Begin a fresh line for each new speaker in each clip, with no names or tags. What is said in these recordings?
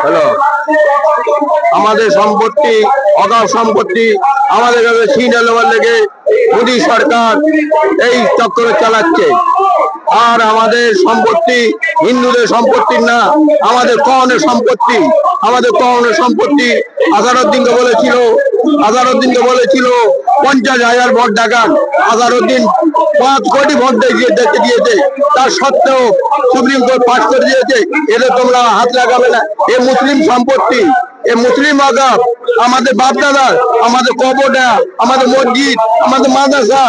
হলো আমাদের সম্পত্তি, অগাধ সম্পত্তি আমাদের কাছে ছিনিয়ে নেওয়ার লেগে মোদী সরকার এই চক্র চালাচ্ছে। আর আমাদের সম্পত্তি হিন্দুদের সম্পত্তি না, আমাদের কওনের সম্পত্তি। আমাদের কওনের সম্পত্তি আজহারউদ্দিনকে বলেছিল 50,000 ভোট ডাকান। আজহারউদ্দিন 5 কোটি ভোট দেখতে দিয়েছে, তার সত্ত্বেও সুপ্রিম কোর্ট পাস করে দিয়েছে এদের তোমরা হাত লাগাবে না। এ মুসলিম সম্পত্তি, এ মুসলিম আগাম আমাদের বাপদাদার, আমাদের কবরটা, আমাদের মসজিদ, আমাদের মাদ্রাসা,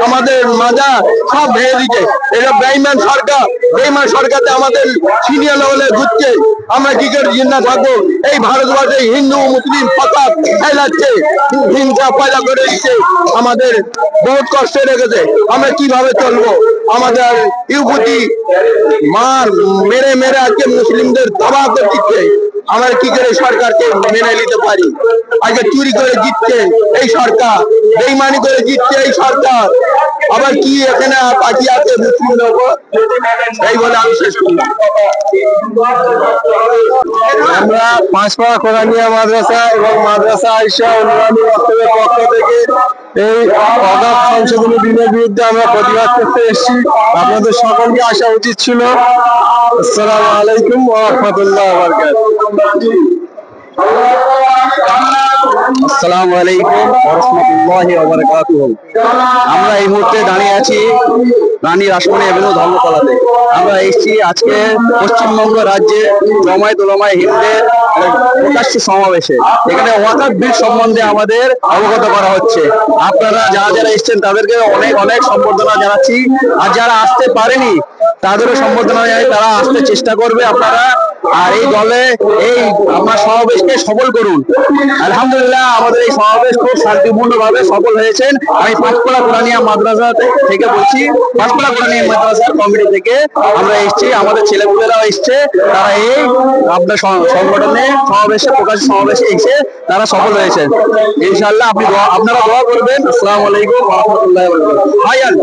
আমাদের মাজার সব ভেঙে দিচ্ছে। এটা বেঈমান সরকার, বেঈমান সরকারতে আমাদের সিনিয়র লেভেলে ঘুরছে। আমরা কি করে জিন্দা থাকবো? এই ভারতবর্ষে হিন্দু মুসলিম ফাসাদ ফেলাচ্ছে, হিংসা পয়দা করে দিচ্ছে, আমাদের বহুত কষ্ট রেখেছে। আমরা কিভাবে চলবো? আমাদের ইউপি মেরে মেরে আজকে মুসলিমদের তবাহ করে দিচ্ছে। আমরা কি করে সরকারকে মেনে নিতে পারি? আজকে চুরি করে জিতছে এই সরকার, বেঈমানি করে জিতছে এই সরকার। আবার কি এখানে পার্টি আছে মুসলিমদের উপর? এই বলে আমি শেষ করলাম। আমরা পাঁচপাড়া কোরআনিয়া মাদ্রাসা এবং মাদ্রাসা আয়েশা অনুরানী বক্তব্যের পক্ষ থেকে এই অগাধ সংশোধনী বিলের বিরুদ্ধে আমরা প্রতিবাদ করতে এসেছি। আপনাদের সকলকে আসা উচিত ছিল। আসসালামু আলাইকুম ওয়া রাহমাতুল্লাহি ওয়া বারাকাতুহু। আসসালামু আলাইকুম ওয়া রাহমাতুল্লাহি ওয়া বারাকাতুহু। আমরা এই মুহূর্তে দাঁড়িয়ে আছি রানী রাসমণি এভিনিউ ধর্মতলাতে। আমরা এসেছি আজকে পশ্চিমবঙ্গ রাজ্যে জমায়েত উলামায়ে হিন্দের প্রকাশ্য সমাবেশে। এখানে ওয়াকফ বিল সম্বন্ধে আমাদের অবগত করা হচ্ছে। আপনারা যারা যারা এসেছেন তাদেরকে অনেক অনেক সম্বর্ধনা জানাচ্ছি, আর যারা আসতে পারেনি তাদেরও সম্বর্ধনা জানাই, তারা আসতে চেষ্টা করবে আপনারা। আর এই দলে এই আপনার সমাবেশকে সফল করুন। আলহামদুলিল্লাহ আমাদের এই সমাবেশ খুব শান্তিপূর্ণ ভাবে সফল হয়েছেন। আমি পাঁচপাড়া কোরআনিয়া মাদ্রাসা থেকে বলছি, পাঁচপাড়া কোরআনিয়া মাদ্রাসার কমিটি থেকে আমরা এসেছি, আমাদের ছেলেপুলেরাও এসছে। তারা এই আপনার সংগঠনে সমাবেশে প্রকাশ সমাবেশে এসে তারা সফল হয়েছেন। ইনশাআল্লাহ আপনারা দোয়া করবেন। আসসালামু আলাইকুম ওয়া রাহমাতুল্লাহি ওয়া বারাকাতুহু। ভাইয়ান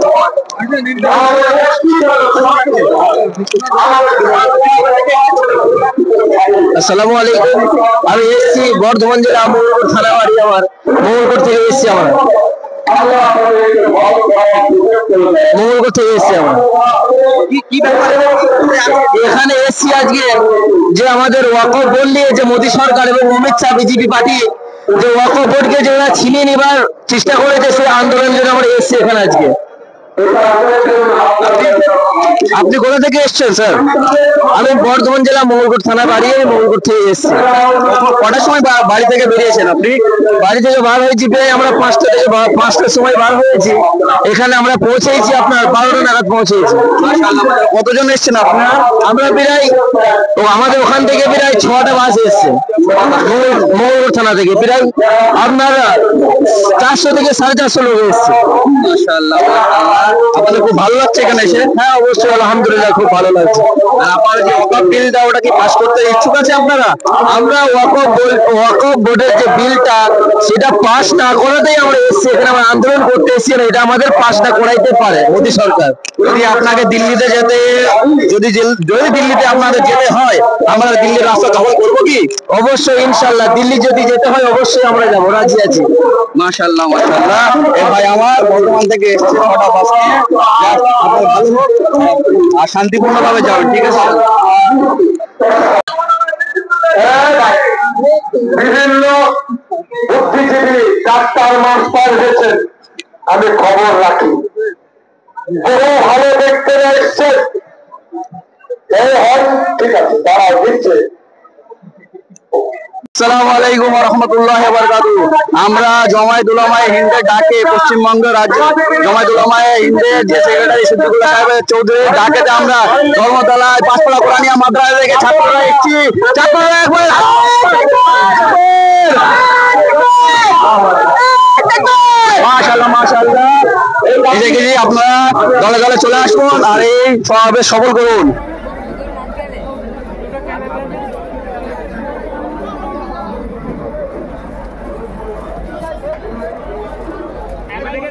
আসসালামু আলাইকুম। আমি এসেছি বর্ধমান জেলা মঙ্গলকোট থানা বাড়ি, আমার মঙ্গলকোট থেকে এসেছি। এখানে এসেছি আজকে যে আমাদের ওয়াকফ বোর্ড নিয়ে যে মোদী সরকার এবং অমিত শাহ বিজেপি পার্টি যে ওয়াকফ বোর্ডকে যে ছিনিয়ে নেবার চেষ্টা করেছে, সেই আন্দোলনের জন্য আমরা এসেছি এখানে আজকে। আপনি কোথা থেকে এসছেন স্যার? আমি বর্ধমান জেলা মঙ্গলকোট থানা বাড়ি, মঙ্গলকোট থেকে এসেছি। কটার সময় বাড়ি থেকে বেরিয়েছেন আপনি? বাড়ি থেকে বার হয়েছি প্রায় আমরা 5টার সময় বার হয়েছি। এখানে আমরা পৌঁছেছি আপনার 12টা নাগাদ পৌঁছেছি। কতজন এসছেন আপনারা? আমরা প্রায় আমাদের ওখান থেকে প্রায় 6টা বাস এসছে মঙ্গলকোট থানা থেকে। প্রায় আপনার 400 থেকে 450 লোক এসছে। আপনাদের খুব ভালো লাগছে এখানে এসে? হ্যাঁ অবশ্যই, আলহামদুলিল্লাহ খুব ভালো লাগছে। আর আপনার যে ওয়াকফ বিলটা ওটা কি পাস করতে ইচ্ছুক আছে আপনারা? আমরা ওয়াকফ বোর্ডের যে বিলটা সেটা পাস না করাতেই আমরা এসেছি এখানে, আমরা আন্দোলন করতে এসেছি। এটা আমাদের পাস না করাইতে পারে মোদী সরকার। যদি আপনাকে দিল্লিতে যেতে যদি দিল্লিতে আপনাদের যেতে হয়, আমরা দিল্লির রাস্তা দখল করবো কি? অবশ্যই ইনশাল্লাহ। দিল্লি যদি যেতে হয় অবশ্যই আমরা যাবো, রাজি আছি। মাশাআল্লাহ মাশাআল্লাহ। এই ভাই আমার বর্ধমান থেকে এসেছে 6টা বাস নিয়ে। আপনার ভালো হোক আর শান্তিপূর্ণ ভাবে যাবেন, ঠিক আছে?
বিভিন্ন বুদ্ধিজীবী ডাক্তার মাস্টার এসেছেন, আমি খবর রাখি। বহু ভালো ব্যক্তিরা এসছে, এই হল ঠিক আছে, তারা দিচ্ছে।
আসসালামু আলাইকুম ওয়া রাহমাতুল্লাহি ওয়া বারাকাতুহু। আমরা জমায়েত উলামায়ে হিন্দের ডাকে পশ্চিমবঙ্গ রাজ্য জমায়েত উলামায়ে হিন্দের যে সেক্রেটারি সিদ্দিকুল্লাহ সাহেব চৌধুরীর ডাকেতে আমরা ধর্মতলায় পাঁচপাড়া কোরআনিয়া মাদ্রাসা থেকে ছাত্ররা এসেছি। ছাত্ররা একবার মাশাআল্লাহ মাশাআল্লাহ। এসে গেছি, আপনারা দলে দলে চলে আসুন আর এই সমাবেশ সফল করুন।
আপনাকে